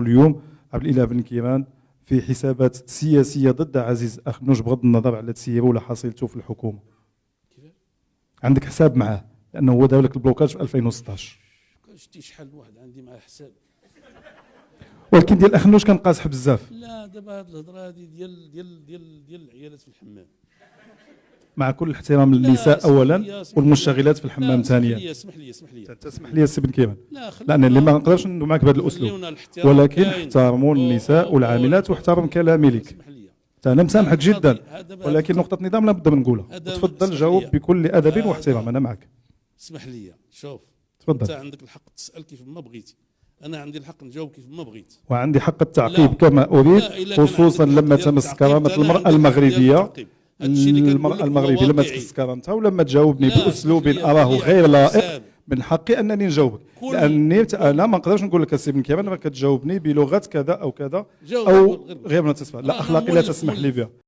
اليوم عبد الاله بن كيران في حسابات سياسيه ضد عزيز اخنوش بغض النظر على تسييره ولا حصيلته في الحكومه. عندك حساب معاه لانه هو دار لك البلوكاج في 2016. شتي شحال واحد عندي معاه حساب، ولكن ديال اخنوش كان قاصح بزاف. لا دابا هاد الهضره هادي ديال العيالات في الحمام. مع كل الاحترام للنساء اولا والمشتغلات في الحمام ثانيا. اسمح لي تسمح لي السي بن كيران، لا لان اللي ما نقدرش ندوي معك بهذا الاسلوب، ولكن احترموا النساء والعاملات واحترم كلامي لك. انا مسامحك جدا، ولكن نقطه نظام لابد من نقولها. تفضل جاوب بكل ادب واحترام، انا معك. اسمح لي، شوف تفضل. انت عندك الحق تسال كيف ما بغيتي، انا عندي الحق نجاوب كيف ما بغيت، وعندي حق التعقيب كما اريد، خصوصا لما تمس كرامه المراه المغربيه. المرأة المغربية لما تحس كرامتها ولما تجاوبني بأسلوب أراه غير لائق من حقي أنني نجاوبك، لأني أنا ما نقدرش نقول لك السي بن كيران راك كتجاوبني بلغة كذا أو كذا أو غير متصفة، لا أخلاقي لا تسمح لي بها.